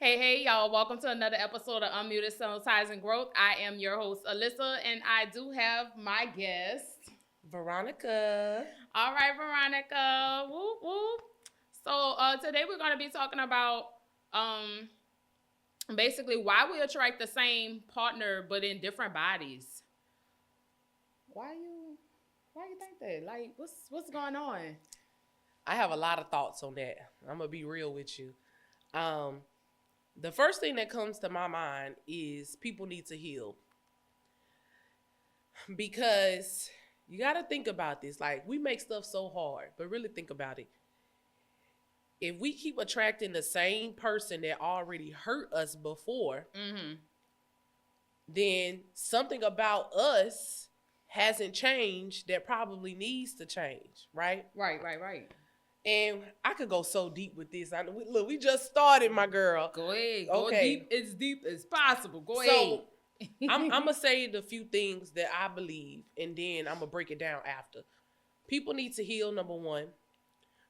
Hey, y'all. Welcome to another episode of Unmuted Soul-Tides&Growth. I am your host, Alyssa, and I do have my guest, Veronica. All right, Veronica. Whoop, whoop. So today we're going to be talking about basically why we attract the same partner but in different bodies. Why you think that? Like, what's going on? I have a lot of thoughts on that. I'm going to be real with you. The first thing that comes to my mind is people need to heal. Because you got to think about this. Like, we make stuff so hard, but really think about it. If we keep attracting the same person that already hurt us before, then something about us hasn't changed that probably needs to change, right? Right. And I could go so deep with this. Look, we just started, my girl. Go ahead. Go deep as possible. Go ahead. So I'm going to say the few things that I believe, and then I'm going to break it down after. People need to heal, number one.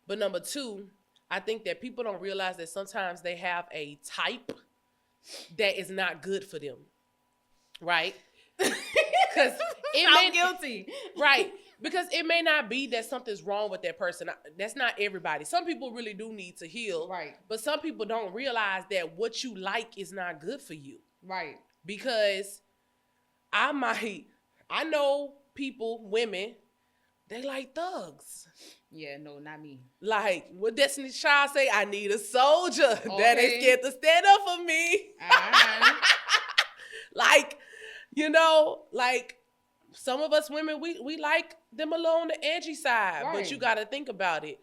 But number two, I think that people don't realize that sometimes they have a type that is not good for them. Right? Because I'm guilty. Right. Because it may not be that something's wrong with that person. That's not everybody. Some people really do need to heal. Right. But some people don't realize that what you like is not good for you. Right. Because I know people, women, they like thugs. Yeah, no, not me. Like, what Destiny Child say? I need a soldier that ain't scared to stand up for me. Like, like some of us women, we like them a little on the edgy side. Right. But you got to think about it.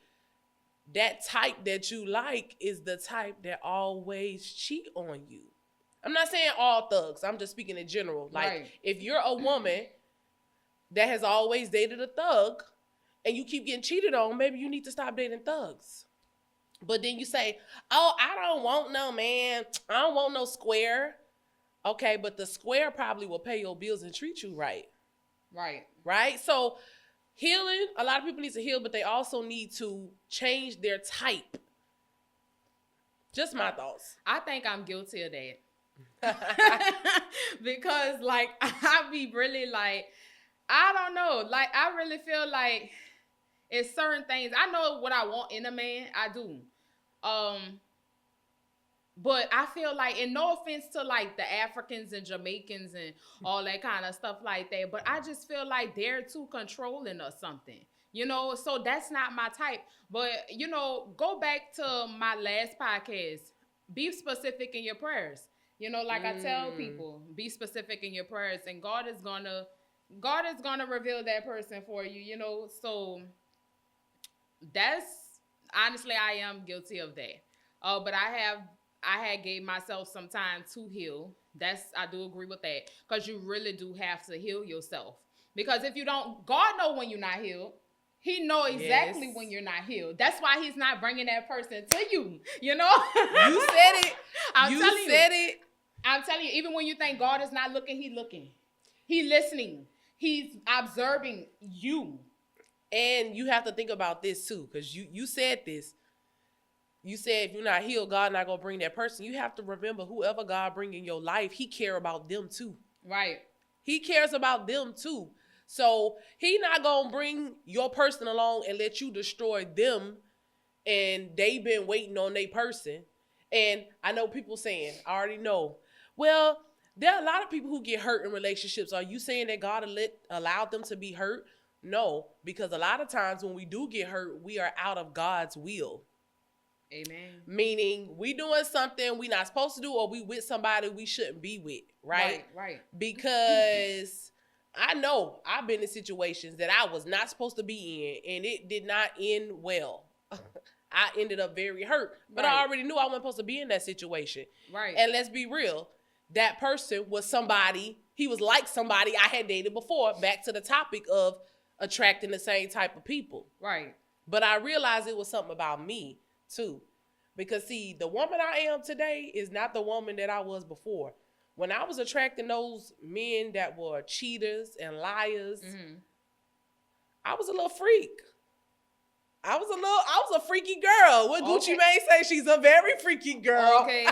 That type that you like is the type that always cheat on you. I'm not saying all thugs. I'm just speaking in general. Like, if you're a woman that has always dated a thug and you keep getting cheated on, maybe you need to stop dating thugs. But then you say, oh, I don't want no man. I don't want no square. Okay, but the square probably will pay your bills and treat you right. Right? So healing, a lot of people need to heal, but they also need to change their type. Just my thoughts. I think I'm guilty of that. Because, like, I be really like, I don't know. Like, I really feel like it's certain things. I know what I want in a man. I do. But I feel like, and no offense to like the Africans and Jamaicans and all that kind of stuff like that, but I just feel like they're too controlling or something, so that's not my type. But, go back to my last podcast, be specific in your prayers. Like I tell people, be specific in your prayers, and God is gonna reveal that person for you, so that's, honestly, I am guilty of that. But I had gave myself some time to heal. I do agree with that. Because you really do have to heal yourself. Because if you don't, God know when you're not healed. He know exactly when you're not healed. That's why he's not bringing that person to you. You said it. I'm telling you, even when you think God is not looking, he's looking. He's listening. He's observing you. And you have to think about this too. Because you said this. You said if you're not healed, God not going to bring that person. You have to remember, whoever God bring in your life, he care about them too. Right. He cares about them too. So he not going to bring your person along and let you destroy them. And they been waiting on their person. And I know people saying, I already know, well, there are a lot of people who get hurt in relationships. Are you saying that God allowed them to be hurt? No, because a lot of times when we do get hurt, we are out of God's will. Amen. Meaning we doing something we not supposed to do, or we with somebody we shouldn't be with, right? Right. Because I know I've been in situations that I was not supposed to be in, and it did not end well. I ended up very hurt, but I already knew I wasn't supposed to be in that situation. Right. And let's be real, that person was somebody, he was like somebody I had dated before, back to the topic of attracting the same type of people. Right. But I realized it was something about me too. Because see, the woman I am today is not the woman that I was before. When I was attracting those men that were cheaters and liars, I was a little freak. I was a freaky girl. What Gucci Mane say, she's a very freaky girl. Okay.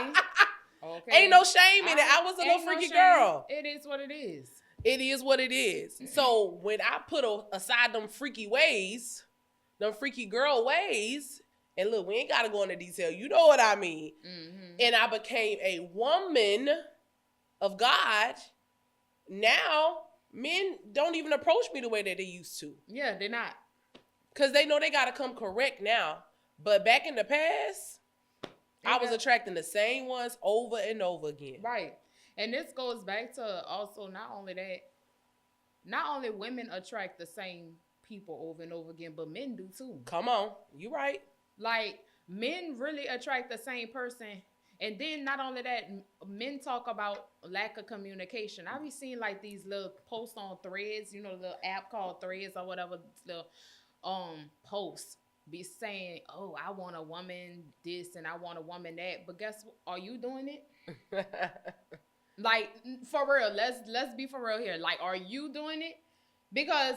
Okay. Ain't no shame in it. I was a little freaky girl. It is what it is. It is what it is. So when I put aside them freaky ways, them freaky girl ways, and look, we ain't got to go into detail. You know what I mean. Mm-hmm. And I became a woman of God. Now, men don't even approach me the way that they used to. Yeah, they're not. Because they know they got to come correct now. But back in the past, I was attracting the same ones over and over again. Right. And this goes back to also not only women attract the same people over and over again, but men do too. Come on. You right. Like, men really attract the same person. And then not only that, men talk about lack of communication. I be seeing like these little posts on Threads, you know, the app called Threads or whatever, the posts be saying, oh, I want a woman this and I want a woman that. But guess what? Are you doing it? Like, for real, let's be for real here. Like, are you doing it? Because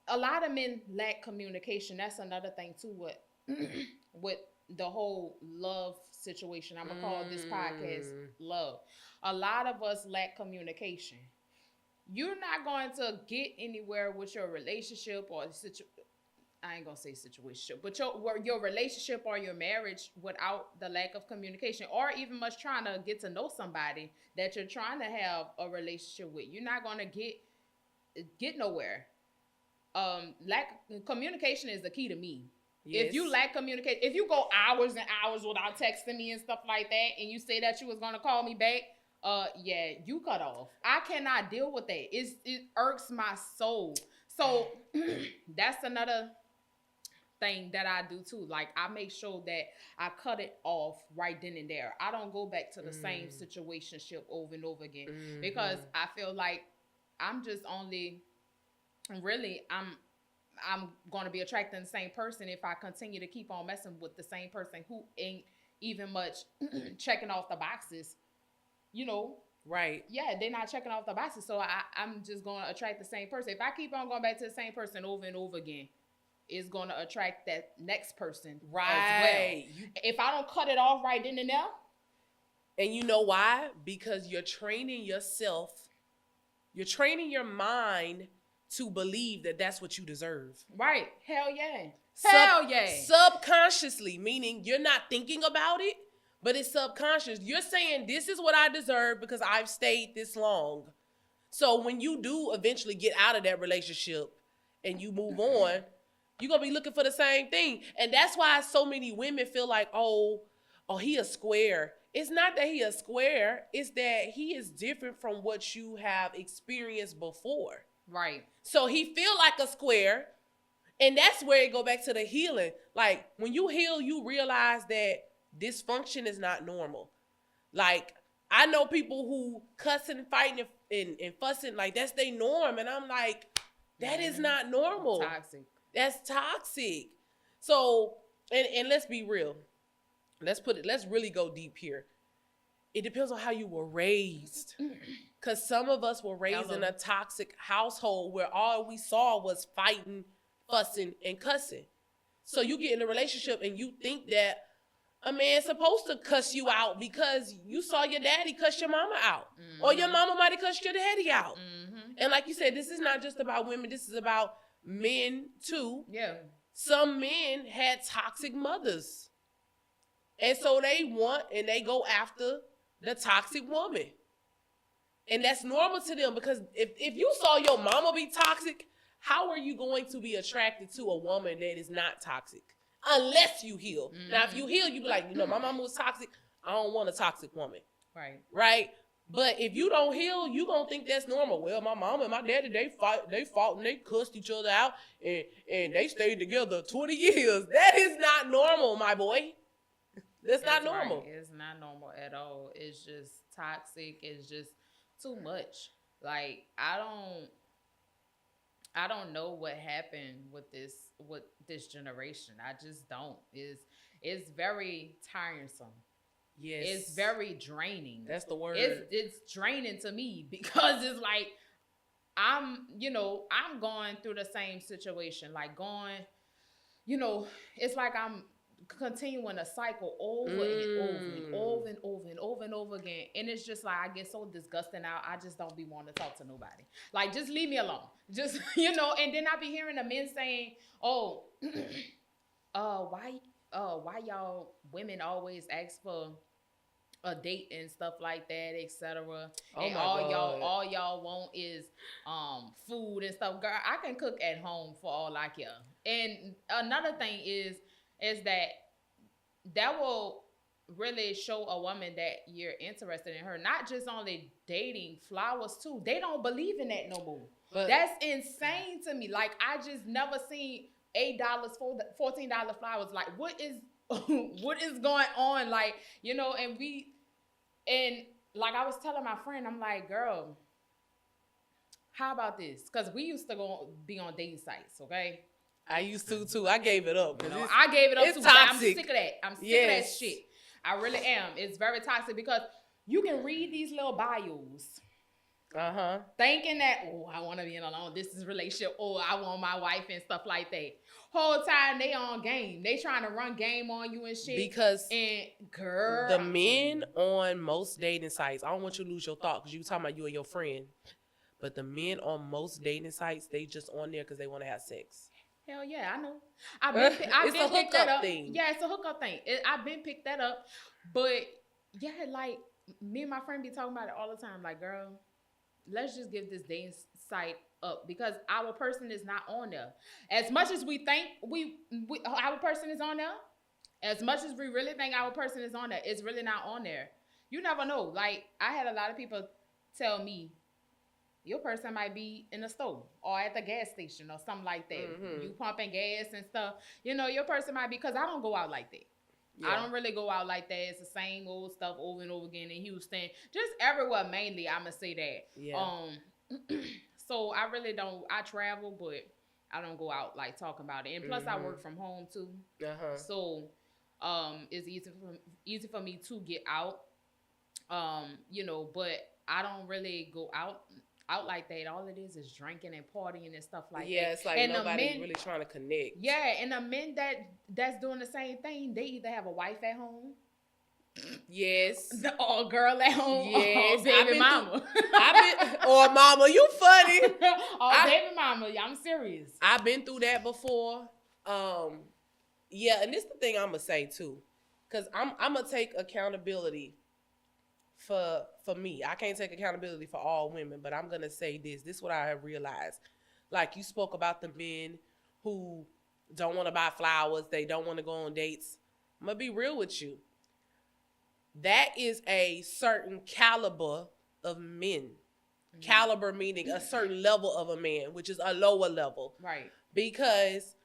a lot of men lack communication. That's another thing too with the whole love situation. I'm gonna call this podcast love. A lot of us lack communication. You're not going to get anywhere with your relationship or I ain't gonna say situation, but your relationship or your marriage without the lack of communication, or even much trying to get to know somebody that you're trying to have a relationship with. You're not gonna get nowhere. Communication is the key to me. Yes. If you lack communication, if you go hours and hours without texting me and stuff like that, and you say that you was gonna call me back, yeah, you cut off. I cannot deal with that. It irks my soul. So that's another thing that I do too. Like, I make sure that I cut it off right then and there. I don't go back to the same situationship over and over again because I feel like I'm going to be attracting the same person if I continue to keep on messing with the same person who ain't even much checking off the boxes, you know. Right. Yeah, they're not checking off the boxes. So I'm just going to attract the same person. If I keep on going back to the same person over and over again, it's going to attract that next person as well. If I don't cut it off right then and there. And you know why? Because you're training yourself. You're training your mind to believe that that's what you deserve. Right. Hell yeah. Hell yeah. Subconsciously, meaning you're not thinking about it, but it's subconscious. You're saying this is what I deserve because I've stayed this long. So when you do eventually get out of that relationship and you move on, you're going to be looking for the same thing. And that's why so many women feel like, oh, he a square. It's not that he a square. It's that he is different from what you have experienced before. Right. So he feel like a square. And that's where it go back to the healing. Like, when you heal, you realize that dysfunction is not normal. Like, I know people who cussing, fighting, and fussing, like, that's their norm. And I'm like, that is not normal. Toxic. That's toxic. So, and let's be real. Let's really go deep here. It depends on how you were raised. Because some of us were raised in a toxic household where all we saw was fighting, fussing, and cussing. So you get in a relationship and you think that a man's supposed to cuss you out because you saw your daddy cuss your mama out. Mm-hmm. Or your mama might have cussed your daddy out. Mm-hmm. And like you said, this is not just about women. This is about men too. Yeah. Some men had toxic mothers. And so they want and they go after the toxic woman. And that's normal to them because if you saw your mama be toxic, how are you going to be attracted to a woman that is not toxic? Unless you heal. Mm-hmm. Now, if you heal, you be like, my mama was toxic. I don't want a toxic woman. Right. Right? But if you don't heal, you gonna think that's normal. Well, my mama and my daddy, they fought and they cussed each other out and they stayed together 20 years. That is not normal, my boy. That's not normal. Right. It's not normal at all. It's just toxic. It's just too much. Like, I don't know what happened with this generation. I just don't. It's very tiresome. Yes. It's very draining. That's the word. It's draining to me because it's like I'm going through the same situation. Like it's like I'm continuing a cycle over and over and over and over and over and over drinking, and it's just like I get so disgusted now. I just don't be wanting to talk to nobody. Like, just leave me alone. Just and then I be hearing the men saying, "Oh, why y'all women always ask for a date and stuff like that, etc. And all y'all want is food and stuff." Girl, I can cook at home for all I care. And another thing is that will really show a woman that you're interested in her. Not just only dating, flowers too. They don't believe in that no more. But that's insane to me. Like, I just never seen $8, $14 flowers. Like, what is going on? Like, and like I was telling my friend, I'm like, girl, how about this? Because we used to be on dating sites, okay? I used to too. I gave it up. I gave it up too. Toxic. I'm sick of that. I'm sick of that shit. I really am. It's very toxic because you can read these little bios. Thinking that, I want to be in a long distance relationship, I want my wife and stuff like that. Whole time they on game. They trying to run game on you and shit. Because girl, the men on most dating sites, I don't want you to lose your thought because you talking about you and your friend. But the men on most dating sites, they just on there because they want to have sex. Hell yeah, I know. I've been picked that up. Thing. Yeah, it's a hookup thing. I've been picked that up. But yeah, like me and my friend be talking about it all the time. Like, girl, let's just give this dating site up because our person is not on there. As much as we think our person is on there, as much as we really think our person is on there, it's really not on there. You never know. Like, I had a lot of people tell me, your person might be in the store or at the gas station or something like that. Mm-hmm. You pumping gas and stuff. Your person might be, because I don't go out like that. Yeah. I don't really go out like that. It's the same old stuff over and over again in Houston. Just everywhere, mainly, I'm going to say that. Yeah. So I really don't, I travel, but I don't go out like talking about it. And plus I work from home too. So it's easy for me to get out. But I don't really go out like that. All it is drinking and partying and stuff like that. Yeah, it's like nobody really trying to connect. Yeah, and the men that's doing the same thing, they either have a wife at home. Yes. Or a girl at home. Yes. Or baby mama. Or mama, you funny. Or baby mama. I'm serious. I've been through that before. Yeah, and this is the thing I'm going to say too. Because I'm going to take accountability for me. I can't take accountability for all women, but I'm going to say this. This is what I have realized. Like, you spoke about the men who don't want to buy flowers. They don't want to go on dates. I'm going to be real with you. That is a certain caliber of men. Mm-hmm. Caliber meaning a certain level of a man, which is a lower level. Right. Because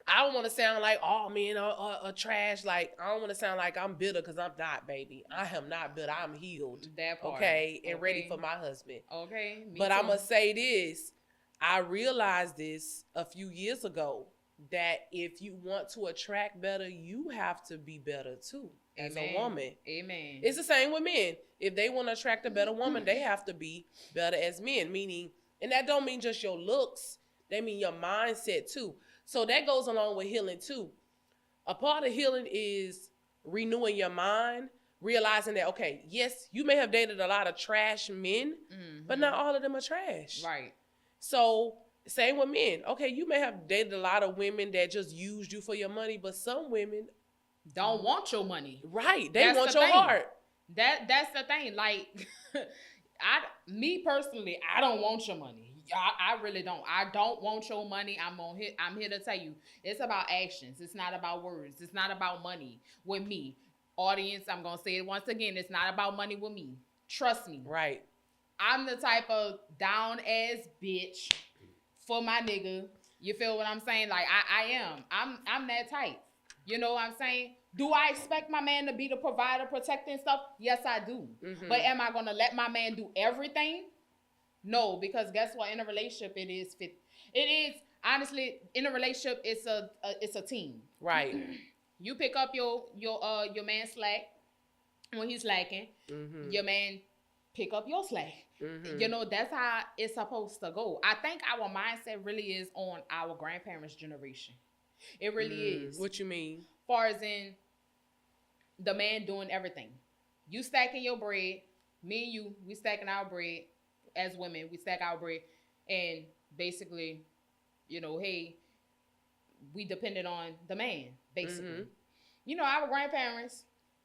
I don't want to sound like all men are trash. Like, I don't want to sound like I'm bitter because I'm not, baby. I am not bitter. I'm healed. That part. Okay? And ready for my husband. Okay. But I'm going to say this. I realized this a few years ago, that if you want to attract better, you have to be better too. As a woman. Amen. It's the same with men. If they want to attract a better woman, they have to be better as men. Meaning, and that don't mean just your looks. They mean your mindset too. So that goes along with healing too. A part of healing is renewing your mind, realizing that, okay, yes, you may have dated a lot of trash men, but not all of them are trash. Right. So same with men. Okay, you may have dated a lot of women that just used you for your money, but some women don't want your money. Right. They want your heart. That's the thing. Like, me personally, I don't want your money. I really don't. I don't want your money. I'm here to tell you, it's about actions. It's not about words. It's not about money with me. Audience, I'm going to say it once again. It's not about money with me. Trust me. Right. I'm the type of down ass bitch for my nigga. You feel what I'm saying? Like, I am. I'm that type. You know what I'm saying? Do I expect my man to be the provider, protecting stuff? Yes, I do. Mm-hmm. But am I going to let my man do everything? No, because guess what? In a relationship, it is honestly, in a relationship, it's a team. Right. You pick up your man's slack when he's lacking. Mm-hmm. Your man pick up your slack. Mm-hmm. That's how it's supposed to go. I think our mindset really is on our grandparents' generation. It really is. What you mean? Far as in the man doing everything. You stacking your bread. Me and you, we stacking our bread as women. We stack our bread, and basically, hey, we depended on the man, basically. Our grandparents,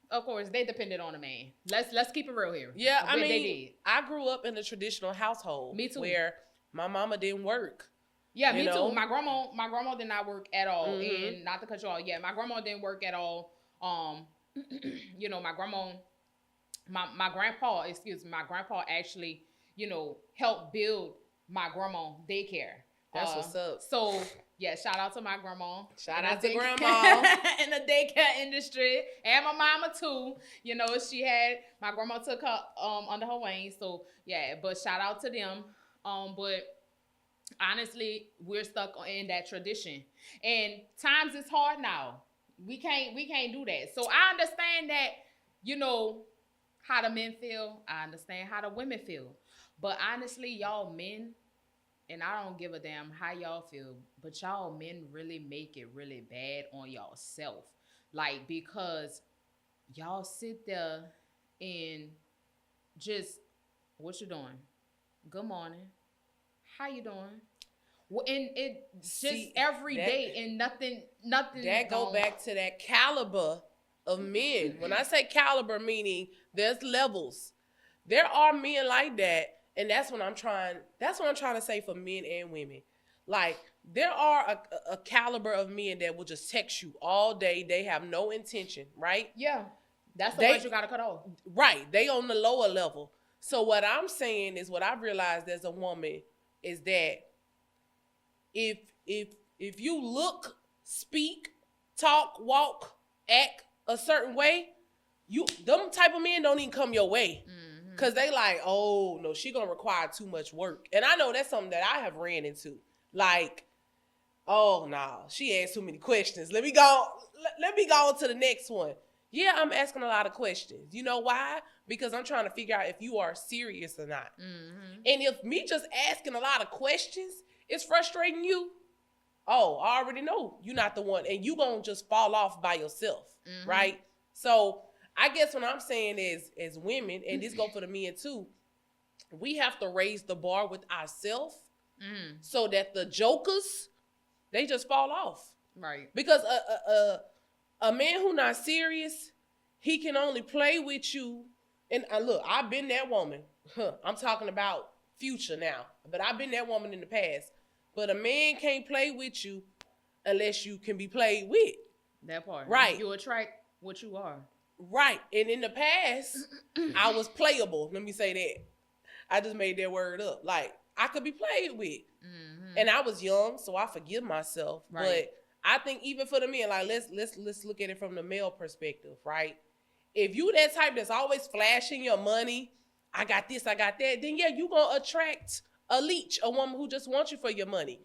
of course, they depended on a man. Let's keep it real here. Yeah, I mean, they did. I grew up in a traditional household. Me too. Where my mama didn't work. Yeah, me too. My grandma did not work at all, and not to cut you off. Yeah, my grandma didn't work at all. My grandma, my grandpa, my grandpa actually, helped build my grandma daycare. That's what's up. So yeah, shout out to my grandma. Shout out to grandma in the daycare industry, and my mama too. My grandma took her under her wing. So yeah, but shout out to them. But honestly, we're stuck in that tradition, and times is hard now. We can't do that. So I understand that, how the men feel. I understand how the women feel. But honestly, y'all men, and I don't give a damn how y'all feel, but y'all men really make it really bad on y'all self. Like, because y'all sit there and just, what you doing? Good morning. How you doing? Well, and it just every day, and nothing. That go back to that caliber of men. When I say caliber, meaning there's levels. There are men like that, and that's what I'm trying to say for men and women. Like, there are a caliber of men that will just text you all day. They have no intention, right? Yeah, that's the ones you gotta cut off. Right, they on the lower level. So what I'm saying is, what I've realized as a woman is that if you look, speak, talk, walk, act a certain way, them type of men don't even come your way. Cause they like, oh no, she gonna require too much work. And I know that's something that I have ran into. Like, oh no, she asked too many questions. Let me go on to the next one. Yeah, I'm asking a lot of questions. You know why? Because I'm trying to figure out if you are serious or not. And if me just asking a lot of questions is frustrating you, oh, I already know you're not the one. And you gonna just fall off by yourself, right? So I guess what I'm saying is, as women, and this go for the men too, we have to raise the bar with ourselves so that the jokers, they just fall off. Right. Because a man who not serious, he can only play with you. And look, I've been that woman. I'm talking about future now. But I've been that woman in the past. But a man can't play with you unless you can be played with. That part. Right. You attract what you are. Right. And in the past, I was playable. Let me say that. I just made that word up. Like, I could be played with. And I was young, so I forgive myself. Right. But I think even for the men, like, let's look at it from the male perspective, right? If you that type that's always flashing your money, I got this, I got that, then yeah, you gonna attract a leech, a woman who just wants you for your money.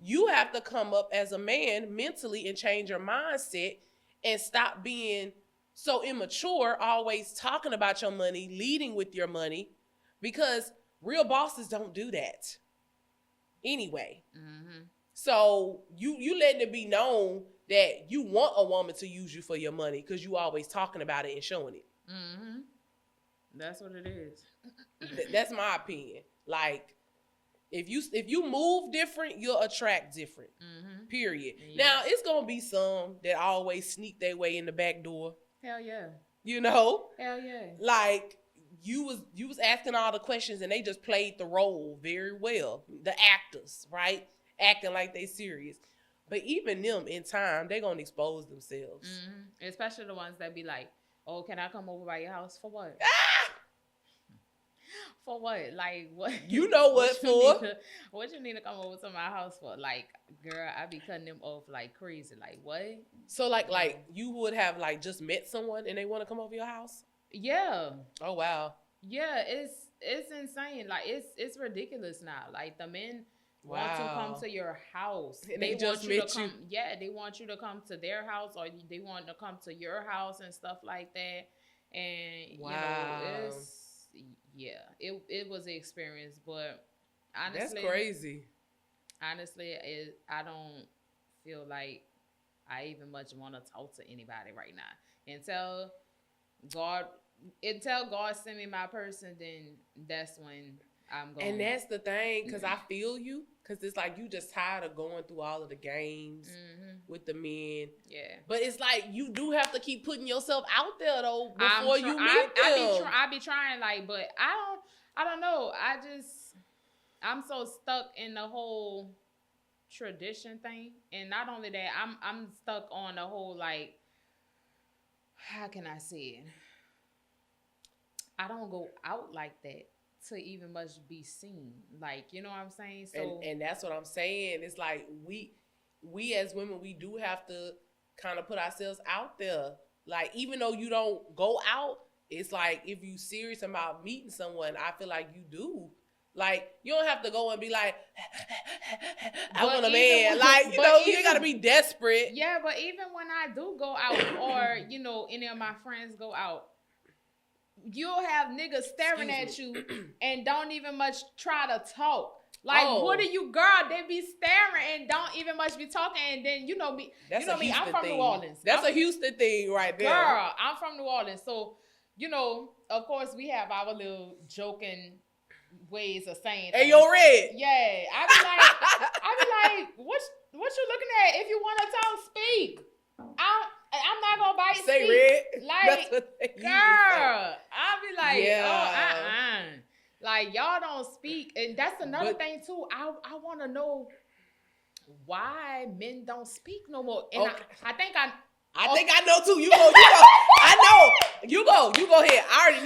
You have to come up as a man mentally and change your mindset and stop being so immature, always talking about your money, leading with your money, because real bosses don't do that anyway. So you letting it be known that you want a woman to use you for your money because you always talking about it and showing it. That's what it is. That's my opinion. Like, if you move different, you'll attract different. Period. Yeah. Now, it's gonna be some that always sneak their way in the back door. Hell yeah. You know? Hell yeah. Like, you was asking all the questions and they just played the role very well. The actors, right? Acting like they serious. But even them, in time, they gonna expose themselves. Especially the ones that be like, oh, can I come over by your house? For what? For what? Like, what? You know what for? What you need to come over to my house for? Like, girl, I be cutting them off like crazy. Like, what? So, like you would have, like, just met someone and they want to come over your house? Yeah. Oh, wow. Yeah, it's insane. Like, it's ridiculous now. Like, the men want to come to your house. And they just met you. Yeah, they want you to come to their house, or they want to come to your house and stuff like that. And, you know, it was an experience, but honestly, that's crazy. Honestly, I don't feel like I even much want to talk to anybody right now until God until God send me my person, then that's when I'm going. And that's the thing, because I feel you. Because it's like you just tired of going through all of the games with the men. Yeah. But it's like you do have to keep putting yourself out there, though, before you meet them. I be trying, like, but I don't know. I'm so stuck in the whole tradition thing. And not only that, I'm stuck on the whole, like, how can I say it? I don't go out like that to even much be seen. Like, you know what I'm saying? So and that's what I'm saying. It's like we as women, we do have to kind of put ourselves out there. Like, even though you don't go out, it's like if you serious about meeting someone, I feel like you do. Like, you don't have to go and be like, I want a man. Like, you know, you gotta be desperate. Yeah, but even when I do go out, or, you know, any of my friends go out, you'll have niggas staring at you and don't even much try to talk. Like, what are you, girl? They be staring and don't even much be talking. And then, you know me. That's you know me. I'm from New Orleans. That's a Houston thing right there. Girl, I'm from New Orleans. So, you know, of course, we have our little joking ways of saying Hey, yo, Red. Yeah. I be like, what you looking at? If you want to talk, speak. I'm not gonna bite. Say Red. Like, that's what they girl, I'll be like, yeah. Like, y'all don't speak. And that's another thing too. I want to know why men don't speak no more. And okay. I think I know too. You go. I know. You go ahead. I already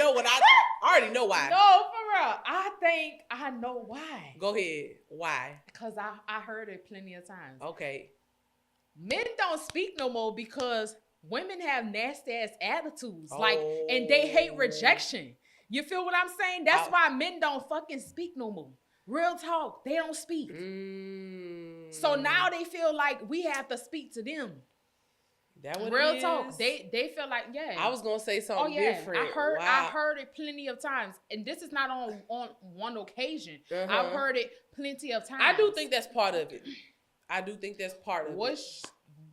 know why. No, for real. I think I know why. Go ahead. Why? Because I heard it plenty of times. Okay. Men don't speak no more because women have nasty ass attitudes. Like, and they hate rejection. You feel what I'm saying? That's why men don't fucking speak no more. Real talk. They don't speak. So now they feel like we have to speak to them. That what real it talk. is? They feel like, yeah. I was gonna say something different. I heard it plenty of times, and this is not on one occasion. I've heard it plenty of times. I do think that's part of it.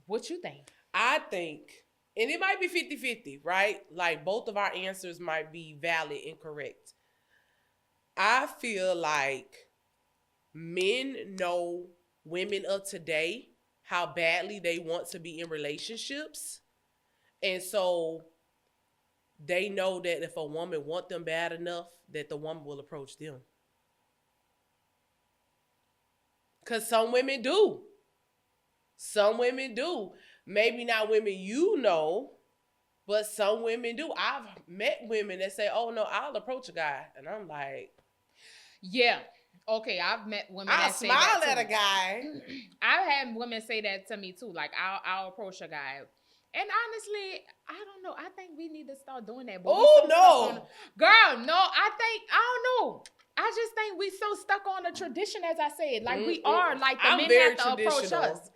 What you think? I think, and it might be 50-50, right? Like, both of our answers might be valid and correct. I feel like men know women of today how badly they want to be in relationships. And so they know that if a woman wants them bad enough, that the woman will approach them. Because some women do. Some women do. Maybe not women you know, but some women do. I've met women that say, oh, no, I'll approach a guy. And I'm like... Yeah. Okay, I've met women that say that I'll smile at a guy. I've had women say that to me too. Like, I'll approach a guy. And honestly, I don't know. I think we need to start doing that. Oh, no. Girl, no, I don't know. I just think we so stuck on the tradition, as I said. Like, we are. Like, the men have to approach us.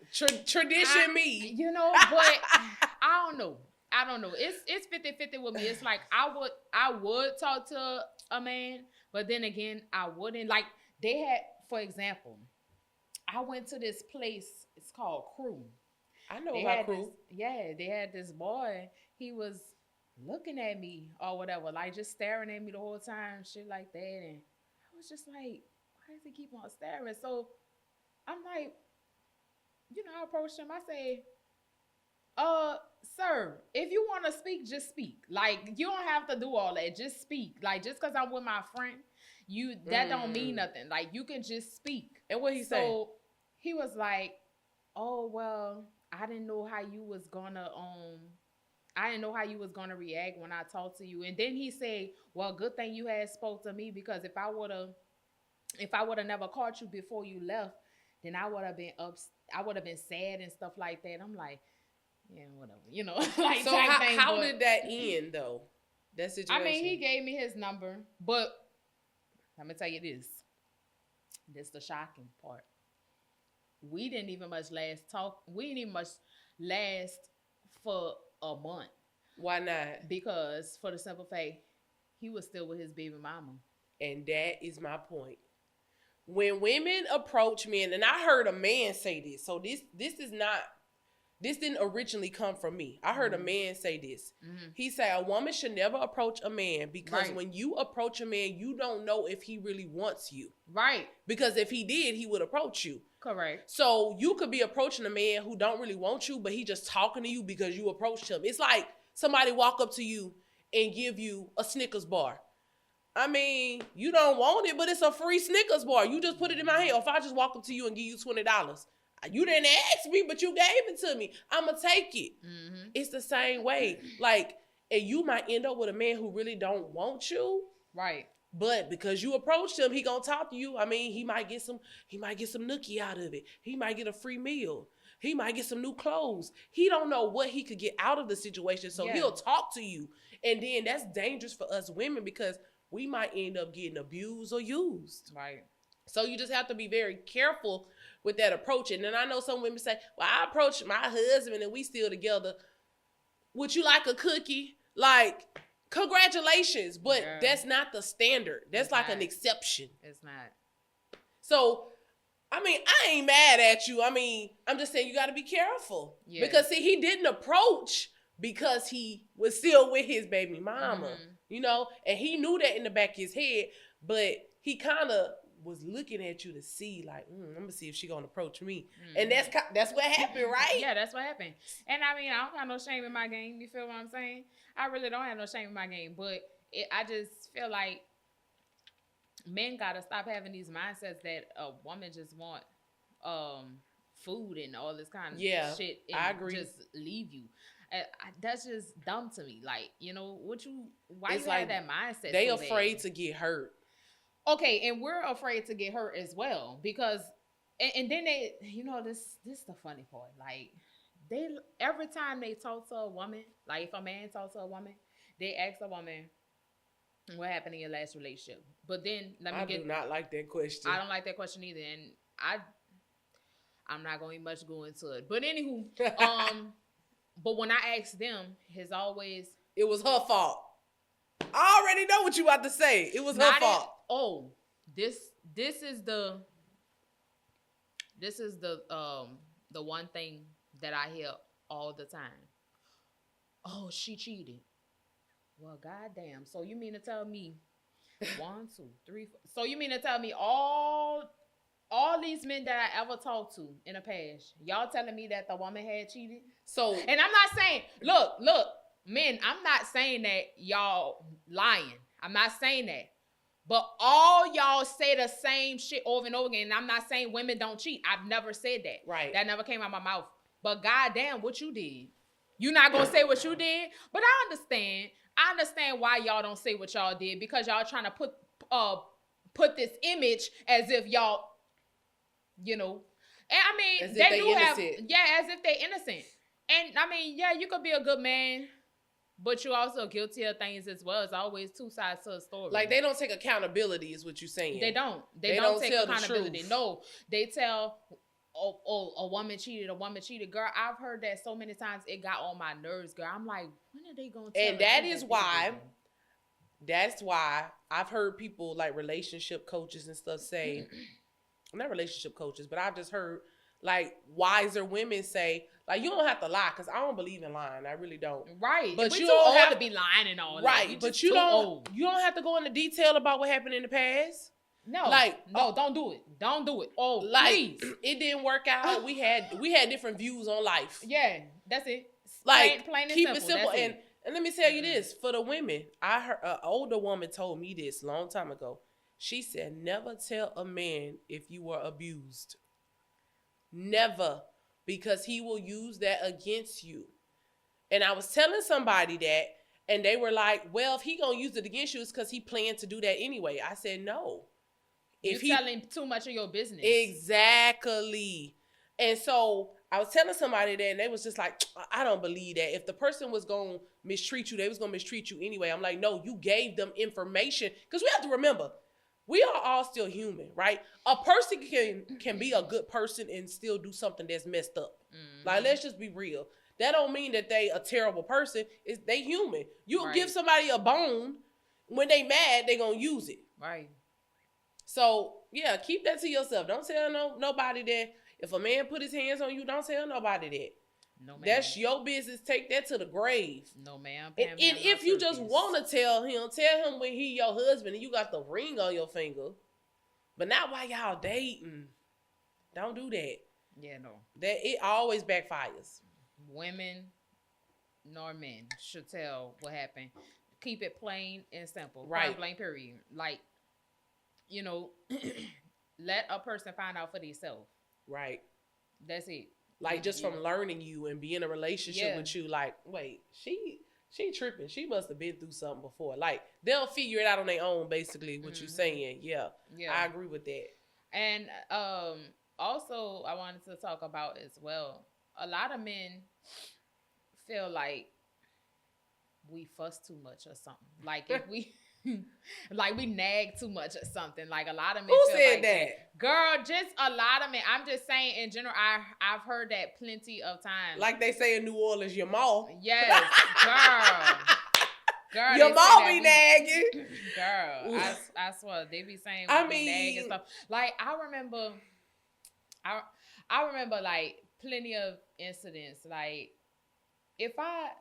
Tradition me. You know, but I don't know. It's 50-50 with me. It's like, I would talk to a man, but then again, I wouldn't. Like, they had, for example, I went to this place. It's called Crew. I know about Crew. They had this boy. He was looking at me or whatever, like just staring at me the whole time, shit like that. And I was just like, why does he keep on staring? So I'm like, you know, I approached him. I say, sir, if you want to speak, just speak. Like, you don't have to do all that. Just speak. Like, just because I'm with my friend, that don't mean nothing. Like, you can just speak. And what he say? So he was like, oh, well, I didn't know how you was gonna react when I talked to you. And then he said, well, good thing you had spoke to me, because if I would have never caught you before you left, then I would have been sad and stuff like that. I'm like, yeah, whatever, you know. Like, so how did that end though? That situation. I mean, he gave me his number, but let me tell you this. This is the shocking part. We didn't even much last for a month. Why not? Because for the simple fact, he was still with his baby mama. And that is my point. When women approach men, and I heard a man say this, so this is not this didn't originally come from me. I heard a man say this. Mm-hmm. He said a woman should never approach a man because Right. when you approach a man, you don't know if he really wants you. Right. Because if he did, he would approach you. Correct. So you could be approaching a man who don't really want you, but he just talking to you because you approached him. It's like somebody walk up to you and give you a Snickers bar. I mean, you don't want it, but it's a free Snickers bar. You just put it in my hand. Or if I just walk up to you and give you $20, you didn't ask me, but you gave it to me. I'ma take it. Mm-hmm. It's the same way. Like, and you might end up with a man who really don't want you. Right. But because you approached him, he gonna talk to you. I mean, he might get some nookie out of it. He might get a free meal. He might get some new clothes. He don't know what he could get out of the situation. So he'll talk to you. And then that's dangerous for us women because we might end up getting abused or used. Right. So you just have to be very careful with that approach. And then I know some women say, well, I approached my husband and we still together. Would you like a cookie? Like, congratulations. But that's not the standard. That's it's like not. An exception. It's not. So, I mean, I ain't mad at you. I mean, I'm just saying you got to be careful. Yeah. Because, see, he didn't approach because he was still with his baby mama. Mm-hmm. You know, and he knew that in the back of his head, but he kind of was looking at you to see, like, I'm gonna see if she gonna approach me, and that's what happened, right? Yeah, that's what happened. And I mean, I don't have no shame in my game. You feel what I'm saying? I really don't have no shame in my game, but I just feel like men gotta stop having these mindsets that a woman just want food and all this kind of shit, and I agree. Just leave you. That's just dumb to me. Like, you know, why it's you like have that mindset? They so afraid to get hurt. Okay, and we're afraid to get hurt as well because, and then they, you know, this is the funny part. Like, they every time they talk to a woman, like if a man talks to a woman, they ask a woman, "What happened in your last relationship?" But then I do not like that question. I don't like that question either, and I'm not going to much go into it. But anywho, but when I ask them, it was her fault. I already know what you about to say. It was her fault. This is the one thing that I hear all the time. Oh, she cheated. Well, goddamn. So you mean to tell me 1, 2, 3, 4. So you mean to tell me all these men that I ever talked to in the past, y'all telling me that the woman had cheated? So, and I'm not saying, look, men, I'm not saying that y'all lying. I'm not saying that. But all y'all say the same shit over and over again. And I'm not saying women don't cheat. I've never said that. Right. That never came out of my mouth. But goddamn, what you did. You're not going to say what you did. But I understand why y'all don't say what y'all did. Because y'all trying to put this image as if y'all, you know. And I mean, as they do have, as if they're innocent. And I mean, yeah, you could be a good man, but you're also guilty of things as well. It's always two sides to a story. Like, they don't take accountability is what you're saying. They don't. They don't take accountability. No, they tell, a woman cheated, Girl, I've heard that so many times it got on my nerves, girl. I'm like, when are they going to tell? And that's why I've heard people like relationship coaches and stuff say, not relationship coaches, but I've just heard like wiser women say, like, you don't have to lie, because I don't believe in lying. I really don't. Right. But you don't have to be lying and all that. Right. But you don't have to go into detail about what happened in the past. No. Like, no, don't do it. Don't do it. Oh, like, please. It didn't work out. We had different views on life. Yeah, that's it. Like, plain and keep simple. It simple. And let me tell you this, for the women, I heard an older woman told me this a long time ago. She said, never tell a man if you were abused. Never. Because he will use that against you. And I was telling somebody that, and they were like, well, if he gonna use it against you, it's because he planned to do that anyway. I said, no. You're telling too much of your business. Exactly. And so I was telling somebody that, and they was just like, I don't believe that. If the person was gonna mistreat you, they was gonna mistreat you anyway. I'm like, no, you gave them information. Because we have to remember, we are all still human, right? A person can be a good person and still do something that's messed up. Mm-hmm. Like, let's just be real. That don't mean that they a terrible person. They human. You give somebody a bone, when they mad, they gonna use it. Right. So, yeah, keep that to yourself. Don't tell nobody that. If a man put his hands on you, don't tell nobody that. No, ma'am. That's your business. Take that to the grave. No, ma'am. And if you just want to tell him when he your husband and you got the ring on your finger. But not while y'all dating. Don't do that. Yeah, no. That it always backfires. Women nor men should tell what happened. Keep it plain and simple. Right. Plain, period. Like, you know, let a person find out for themselves. Right. That's it. Like, just from learning you and being in a relationship with you, like, wait, she tripping. She must have been through something before. Like, they'll figure it out on their own, basically, what you're saying. Yeah. I agree with that. And also, I wanted to talk about as well, a lot of men feel like we fuss too much or something. Like, if we... like we nag too much or something. Like a lot of men. Who feel said like that? Girl, just a lot of men. I'm just saying in general. I've heard that plenty of times. Like they say in New Orleans, your ma. Yes, girl. Your ma be nagging. Girl, I swear they be saying we nag and stuff. Like I remember like plenty of incidents. Like if I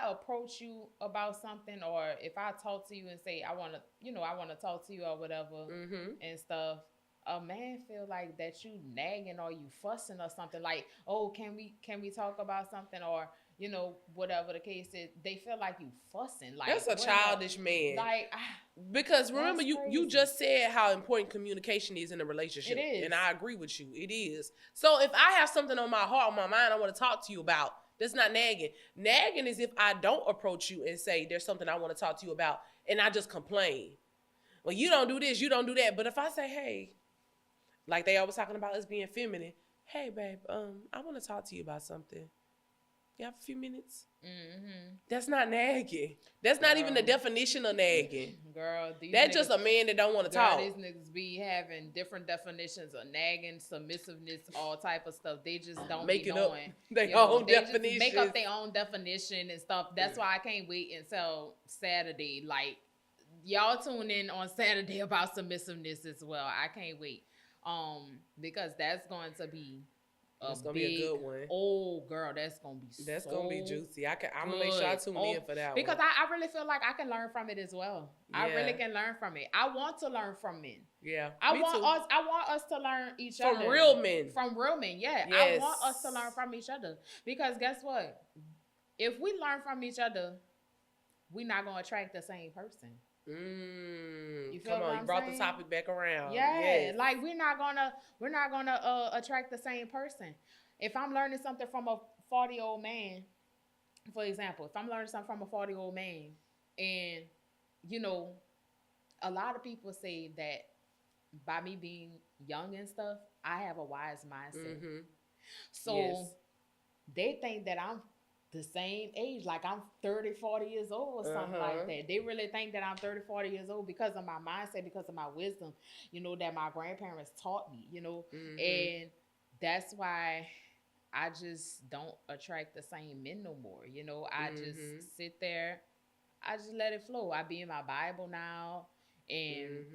approach you about something, or if I talk to you and say I want to talk to you or whatever and stuff, a man feel like that you nagging or you fussing or something. Like, oh, can we talk about something, or whatever the case is. They feel like you fussing. Like that's a childish man. Like because remember you just said how important communication is in a relationship. It is, and I agree with you. It is. So if I have something on my heart, on my mind, I want to talk to you about. That's not nagging. Nagging is if I don't approach you and say there's something I want to talk to you about, and I just complain. Well, you don't do this, you don't do that. But if I say, hey, like they always talking about us being feminine, hey, babe, I want to talk to you about something. You have a few minutes? Mm-hmm. That's not nagging. That's not even the definition of nagging. Girl, that's just a man that don't want to talk. These niggas be having different definitions of nagging, submissiveness, all type of stuff. They just don't make be it knowing. Up their own definition. Make up their own definition and stuff. That's why I can't wait until Saturday. Like, y'all tune in on Saturday about submissiveness as well. I can't wait. Because that's going to be it's gonna be a good one. Oh, girl, that's gonna be gonna be juicy. I'm gonna make sure I tune in for that because one. I really feel like I can learn from it as well. Yeah. I really can learn from it. I want to learn from men. Yeah, I want us to learn each other from real men. From real men, yeah. Yes. I want us to learn from each other because guess what? If we learn from each other, we're not gonna attract the same person. You feel come on, you brought the topic back around. Yeah, yes. Like we're not gonna attract the same person. If I'm learning something from a 40-year-old man, for example, if I'm learning something from a 40-year-old man, and a lot of people say that by me being young and stuff, I have a wise mindset. Mm-hmm. So they think that I'm the same age, like I'm 30, 40 years old or something like that. They really think that I'm 30, 40 years old because of my mindset, because of my wisdom, that my grandparents taught me, and that's why I just don't attract the same men no more. I just sit there, I just let it flow. I be in my Bible now, and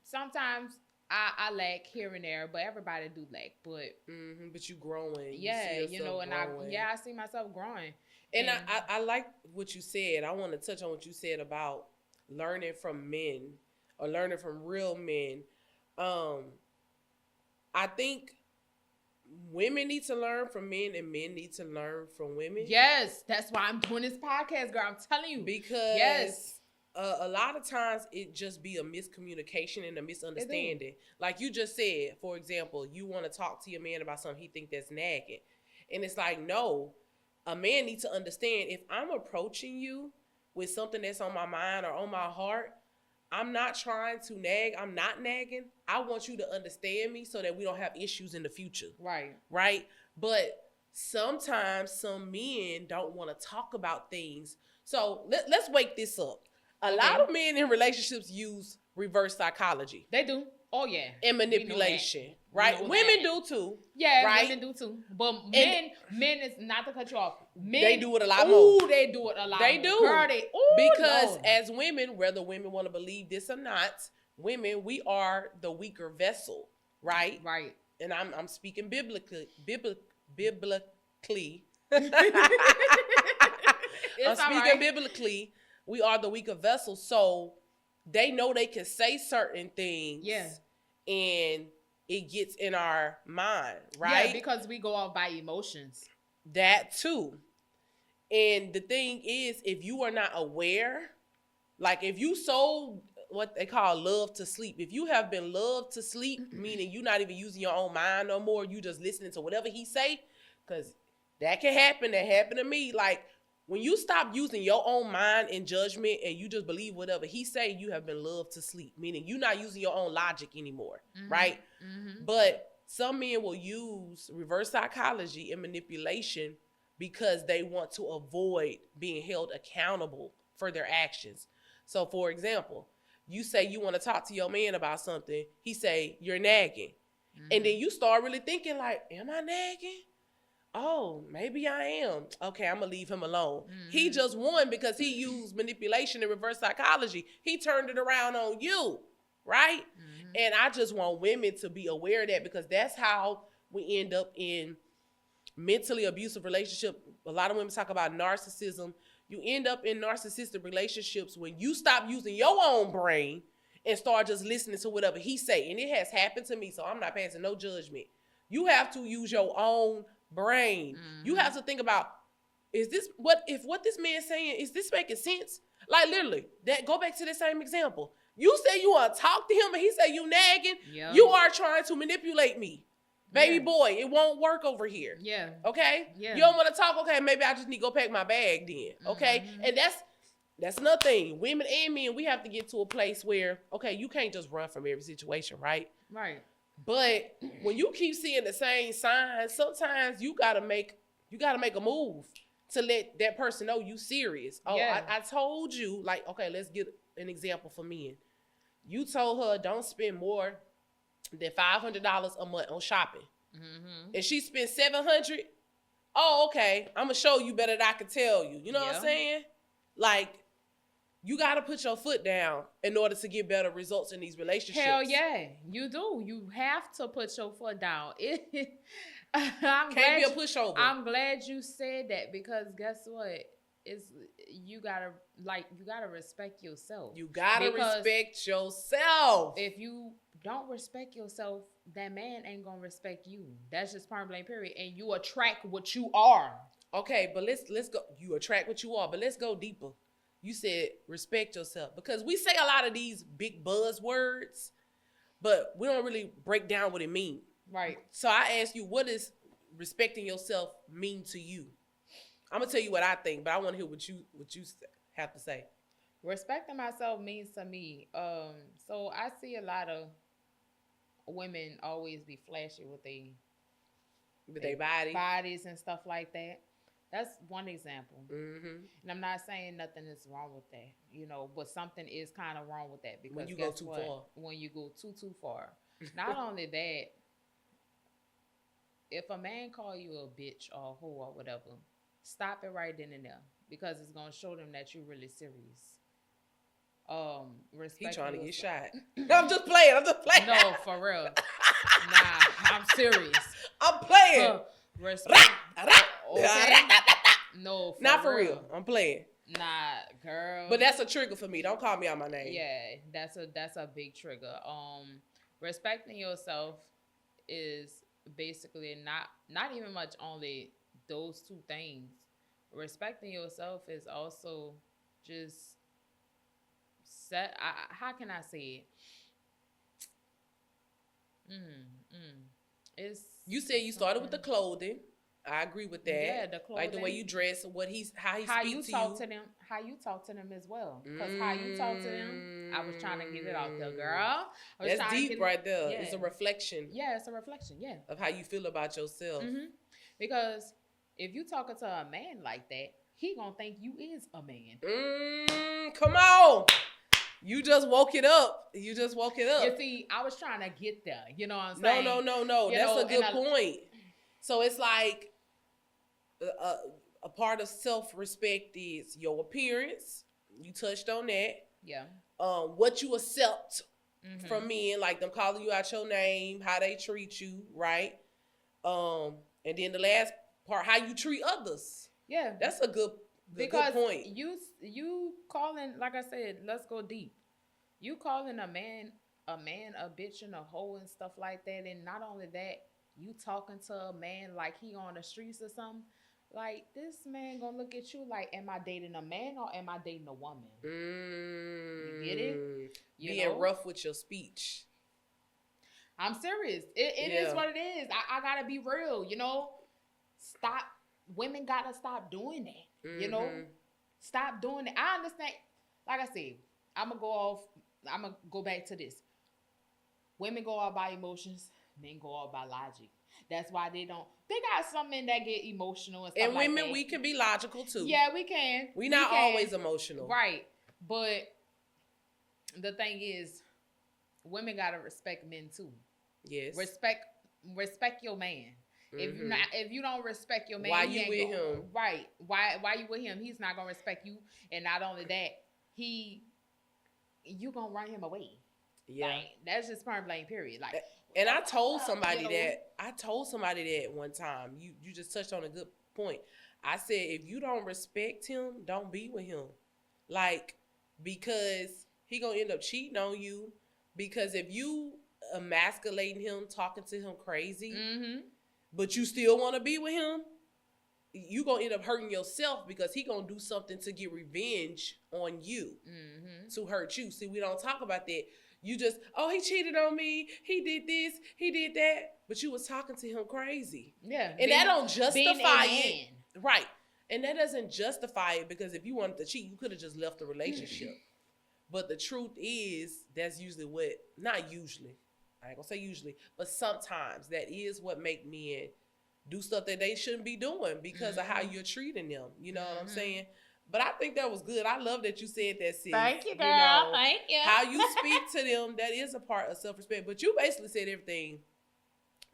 sometimes I lack here and there, but everybody do lack. But you growing. Yeah, you and growing. I see myself growing. And I like what you said. I want to touch on what you said about learning from men or learning from real men. I think women need to learn from men and men need to learn from women. Yes, that's why I'm doing this podcast, girl. I'm telling you. Because a lot of times it just be a miscommunication and a misunderstanding. Like you just said, for example, you want to talk to your man about something he think that's nagging. And it's like, no, a man needs to understand if I'm approaching you with something that's on my mind or on my heart, I'm not trying to nag. I'm not nagging. I want you to understand me so that we don't have issues in the future. Right? But sometimes some men don't want to talk about things. So let's wake this up. A lot of men in relationships use reverse psychology. They do. Oh, yeah. And manipulation. Right? Women do too. Yeah, right? women do too. But men is not to cut you off. Men, they do it a lot more. Ooh, they do it a lot they more. Do. Girl, because as women, whether women want to believe this or not, women, we are the weaker vessel. Right? Right. And I'm speaking biblically. biblically. I'm It's speaking alright. biblically. We are the weaker vessel, so they know they can say certain things. Yeah. And it gets in our mind, right? Yeah, because we go off by emotions. That too. And the thing is, if you are not aware, like if you sold what they call love to sleep, if you have been lulled to sleep, meaning you're not even using your own mind no more, you just listening to whatever he say, because that can happen. That happened to me. Like when you stop using your own mind and judgment and you just believe whatever he say, you have been lulled to sleep, meaning you're not using your own logic anymore, right? But some men will use reverse psychology and manipulation because they want to avoid being held accountable for their actions. So, for example, you say you want to talk to your man about something. He say, you're nagging. And then you start really thinking like, am I nagging? Oh, maybe I am. Okay, I'm going to leave him alone. He just won because he used manipulation and reverse psychology. He turned it around on you, right? And I just want women to be aware of that because that's how we end up in mentally abusive relationship. A lot of women talk about narcissism. You end up in narcissistic relationships when you stop using your own brain and start just listening to whatever he say. And it has happened to me, so I'm not passing no judgment. You have to use your own brain. You have to think about, what this man saying, is this making sense? Like literally, that go back to the same example. You say you want to talk to him and he say you nagging. Yep. You are trying to manipulate me. Baby boy, it won't work over here. Yeah. Okay? Yeah. You don't want to talk? Okay, maybe I just need to go pack my bag then. Okay? And that's another thing. Women and men, we have to get to a place where, okay, you can't just run from every situation, right? Right. But when you keep seeing the same signs, sometimes you gotta make a move to let that person know you serious. Oh, yeah. I told you, like, okay, let's get an example for men. You told her don't spend more than $500 a month on shopping. And she spent $700. Oh, okay. I'm gonna show you better than I can tell you. You know what I'm saying? Like, you gotta put your foot down in order to get better results in these relationships. Hell yeah, you do. You have to put your foot down. Can't be a pushover. I'm glad you said that because guess what? You gotta respect yourself. You gotta respect yourself. If you don't respect yourself, that man ain't gonna respect you. That's just point blank period. And you attract what you are. Okay, but let's go. You attract what you are, but let's go deeper. You said respect yourself because we say a lot of these big buzzwords, but we don't really break down what it means. Right. So I ask you, what does respecting yourself mean to you? I'm gonna tell you what I think, but I want to hear what you have to say. Respecting myself means to me. So I see a lot of women always be flashy with their bodies and stuff like that. That's one example. And I'm not saying nothing is wrong with that, but something is kind of wrong with that because when you go too far. When you go too far. Not only that, if a man call you a bitch or a hoe or whatever, stop it right then and there because it's gonna show them that you're really serious. He trying to get shot. I'm just playing. No, for real. Nah, I'm serious. I'm playing. Respect. Okay. No, not for real. I'm playing. Nah, girl. But that's a trigger for me. Don't call me out my name. Yeah, that's a big trigger. Respecting yourself is basically not even much only those two things. Respecting yourself is also just how can I say it? It's you said you started with the clothing. I agree with that. Yeah, the clothing. Like the way you dress, how you talk to them. How you talk to them as well. Because how you talk to them, I was trying to get it out there, girl. That's deep right there. Yeah. It's a reflection. Yeah, it's a reflection, yeah. Of how you feel about yourself. Because if you talking to a man like that, he gonna think you is a man. Come on. You just woke it up. You see, I was trying to get there. You know what I'm saying? No. That's a good point. So it's like a part of self-respect is your appearance. You touched on that. Yeah. What you accept from men, like them calling you out your name, how they treat you, right? And And then the last part, how you treat others. Yeah. That's a good point. You calling, like I said, let's go deep. You calling a man, a bitch, and a hoe and stuff like that, and not only that, you talking to a man like he on the streets or something. Like, this man gonna look at you like, am I dating a man or am I dating a woman? You get it? Being rough with your speech. I'm serious. It is what it is. I gotta be real, Stop. Women gotta stop doing that. Stop doing it. I understand. Like I said, I'm gonna go back to this. Women go out by emotions, men go out by logic. That's why they got some men that get emotional and stuff and women, like that. We can be logical too. Yeah, we can. We not always emotional. Right. But the thing is, women gotta respect men too. Yes. Respect your man. If you don't respect your man, why you with him? Right. Why you with him? He's not gonna respect you. And not only that, you gonna run him away. Yeah. Like, that's just point blank, period. Like, and I told somebody that one time. You just touched on a good point. I said, if you don't respect him, don't be with him. Like, because he gonna end up cheating on you. Because if you emasculating him, talking to him crazy, but you still want to be with him, you gonna end up hurting yourself because he gonna do something to get revenge on you, to hurt you. See, we don't talk about that. You just, he cheated on me. He did this. He did that. But you was talking to him crazy. Yeah. And that don't justify it. Right. And that doesn't justify it, because if you wanted to cheat, you could have just left the relationship. But the truth is, that's usually not usually, I ain't gonna say usually, but sometimes that is what make men do stuff that they shouldn't be doing because of how you're treating them. You know what I'm saying? But I think that was good. I love that you said that, sis. Thank you, girl. Thank you. How you speak to them, that is a part of self-respect. But you basically said everything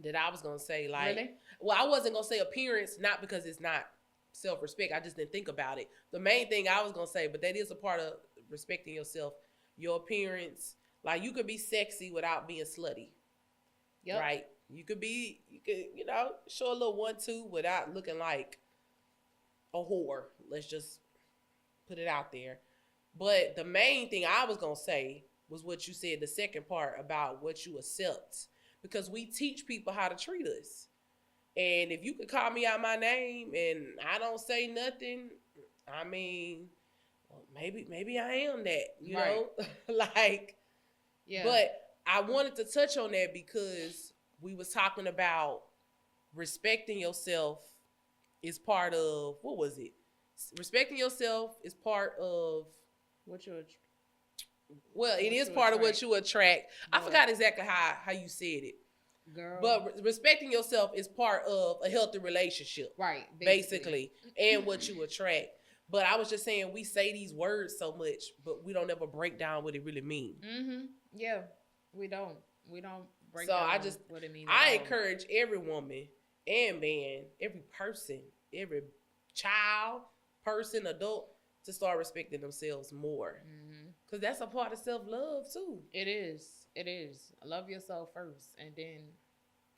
that I was going to say. Like, really? Well, I wasn't going to say appearance, not because it's not self-respect. I just didn't think about it. The main thing I was going to say, but that is a part of respecting yourself, your appearance. Like, you could be sexy without being slutty. Yep. Right? You could, show a little 1-2 without looking like a whore. Let's just put it out there. But the main thing I was going to say was what you said, the second part about what you accept. Because we teach people how to treat us. And if you could call me out my name and I don't say nothing, I mean, well, maybe I am that, you know? Like, yeah. But I wanted to touch on that because we was talking about respecting yourself is part of, what was it? Respecting yourself is part of what you part of what you attract. I forgot exactly how you said it. Girl. But respecting yourself is part of a healthy relationship. Right. Basically. And what you attract. But I was just saying, we say these words so much, but we don't ever break down what it really means. Yeah. We don't break down what it means. I encourage every woman and man, every person, every child, person, adult, to start respecting themselves more. Because that's a part of self-love too. It is. Love yourself first, and then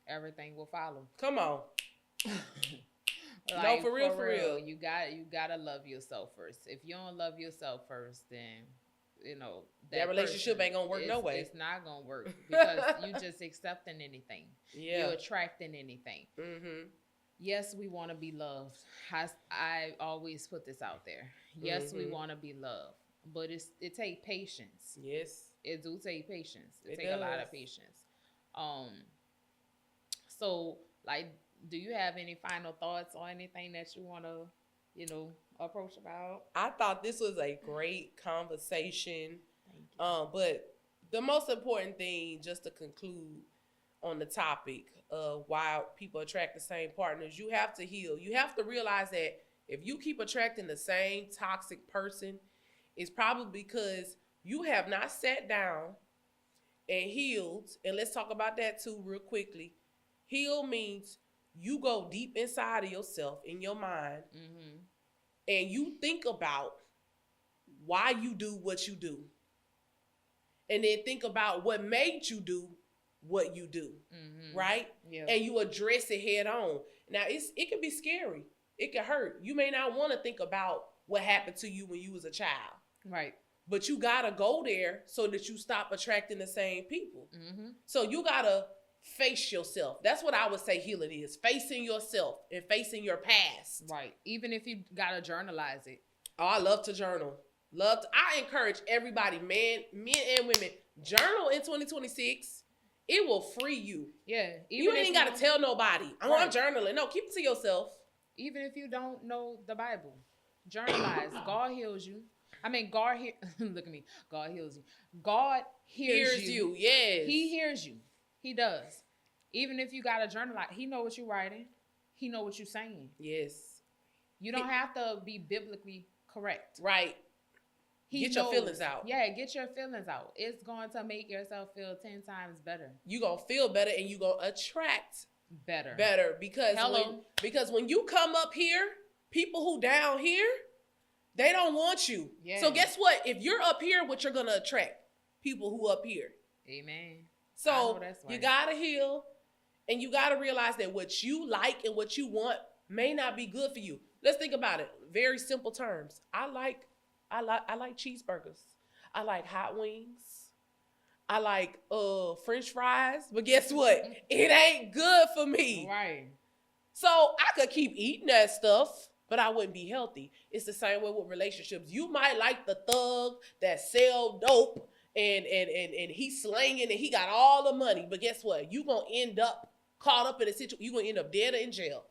everything will follow. Come on. Like, no, for real. You gotta love yourself first. If you don't love yourself first, then that relationship ain't gonna work no way. It's not gonna work because you just accepting anything. Yeah. You're attracting anything. Yes, we want to be loved. I always put this out there. Yes, we want to be loved, but it takes patience. Yes, it do take patience. It takes a lot of patience. So, like, do you have any final thoughts or anything that you want to, approach about? I thought this was a great conversation. Thank you. But the most important thing, just to conclude on the topic of why people attract the same partners, you have to heal. You have to realize that if you keep attracting the same toxic person, it's probably because you have not sat down and healed. And let's talk about that too real quickly. Heal means you go deep inside of yourself, in your mind, and you think about why you do what you do. And then think about what made you do what you do, right? Yeah. And you address it head on. Now, it can be scary. It can hurt. You may not want to think about what happened to you when you was a child. Right. But you got to go there so that you stop attracting the same people. So you got to face yourself. That's what I would say healing is. Facing yourself and facing your past. Right. Even if you got to journalize it. Oh, I love to journal. I encourage everybody, men and women, journal in 2026. It will free you. Yeah. You ain't got to tell nobody. I'm journaling. No, keep it to yourself. Even if you don't know the Bible, journalize. God heals you. I mean, God look at me. God heals you. God hears you. Yes. He hears you. He does. Even if you got a journal, he know what you're writing. He know what you're saying. Yes. You don't have to be biblically correct. Right. Get your feelings out. Yeah, get your feelings out. It's going to make yourself feel 10 times better. You're going to feel better and you're going to attract better. Because when you come up here, people who down here, they don't want you. Yeah. So guess what? If you're up here, what you're going to attract? People who up here. Amen. So you got to heal and you got to realize that what you like and what you want may not be good for you. Let's think about it. Very simple terms. I like cheeseburgers. I like hot wings. I like French fries. But guess what? It ain't good for me. Right. So I could keep eating that stuff, but I wouldn't be healthy. It's the same way with relationships. You might like the thug that sell dope and he's slanging and he got all the money. But guess what? You're going to end up caught up in a situation. You're going to end up dead or in jail.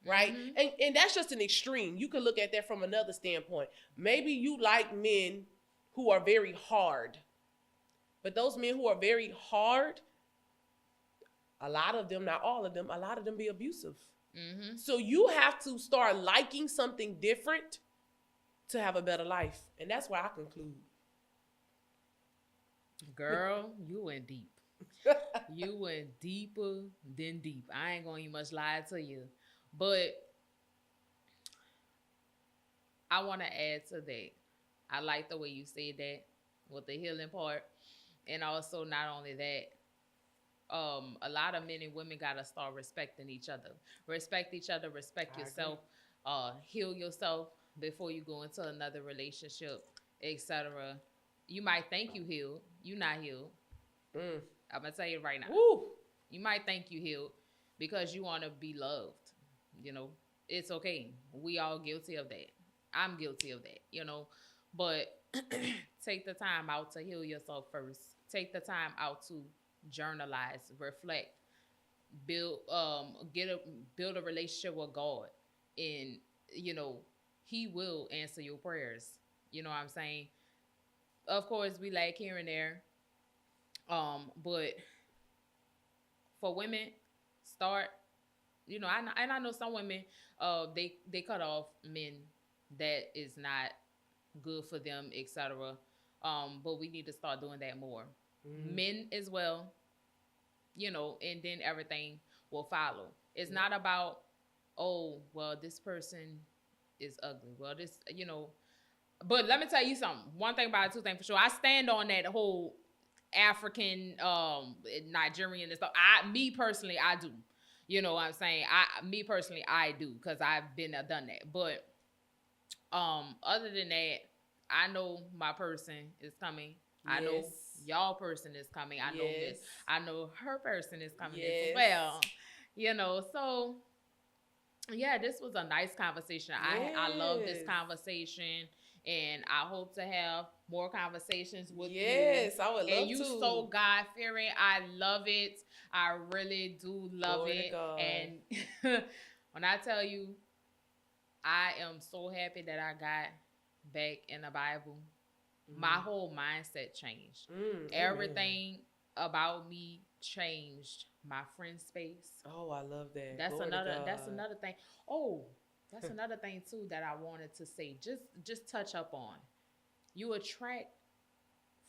Right? And that's just an extreme. You can look at that from another standpoint. Maybe you like men who are very hard. But those men who are very hard, a lot of them, not all of them, a lot of them be abusive. So you have to start liking something different to have a better life. And that's where I conclude. Girl, you went deep. You went deeper than deep. I ain't going to even much lie to you. But I want to add to that. I like the way you said that with the healing part. And also not only that, a lot of men and women got to start respecting each other. Respect each other, respect yourself, heal yourself before you go into another relationship, etc. You might think you healed. You not healed. I'm going to tell you right now. Woo. You might think you healed because you want to be loved. You know, it's okay. We all guilty of that. I'm guilty of that, you know. But take the time out to heal yourself first. Take the time out to journalize, reflect, build a relationship with God. And, you know, he will answer your prayers. You know what I'm saying? Of course, we lack here and there. But for women, start. You know, I know some women, they cut off men that is not good for them, etc. But we need to start doing that more. Men as well, you know, and then everything will follow. It's not about, oh, well, this person is ugly. Well, this, you know. But let me tell you something. One thing about it, two things for sure. I stand on that whole African, Nigerian and stuff. Me personally, I do. You know what I'm saying? Me personally, I do, because I've been there, done that. But other than that, I know my person is coming. Yes. I know y'all person is coming. I know this. I know her person is coming as well. You know, so yeah, this was a nice conversation. Yes. I love this conversation. And I hope to have more conversations with you. Yes, I would love to. And you so God-fearing. I love it. I really do love it. And when I tell you, I am so happy that I got back in the Bible. My whole mindset changed. Everything about me changed. My friend space. Oh, I love that. That's another thing. Oh, that's another thing too that I wanted to say. Just touch up on. You attract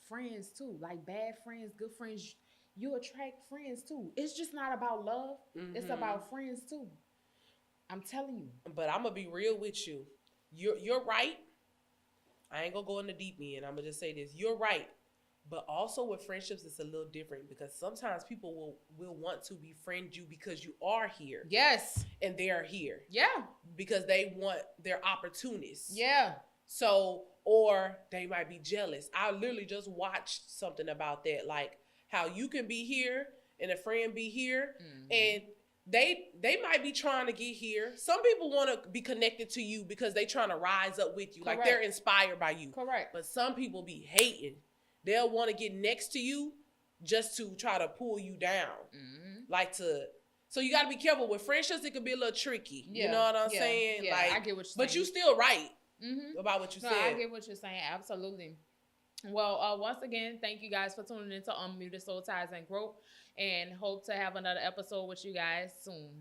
friends too, like bad friends, good friends. You attract friends too. It's just not about love. It's about friends too. I'm telling you. But I'm gonna be real with you. You're right. I ain't gonna go in the deep end. I'm gonna just say this. You're right. But also with friendships, it's a little different because sometimes people will want to befriend you because you are here. Yes. And they're here. Yeah. Because they want their opportunists. Yeah. So, or they might be jealous. I literally just watched something about that. Like how you can be here and a friend be here. And they might be trying to get here. Some people want to be connected to you because they trying to rise up with you. Correct. Like they're inspired by you. Correct. But some people be hating. They'll want to get next to you just to try to pull you down. So you got to be careful. With friendships, it could be a little tricky. Yeah. You know what I'm saying? Yeah, like, I get what you're saying. But you still right about what you said. I get what you're saying. Absolutely. Well, once again, thank you guys for tuning in to Unmuted Soul Ties and Growth, and hope to have another episode with you guys soon.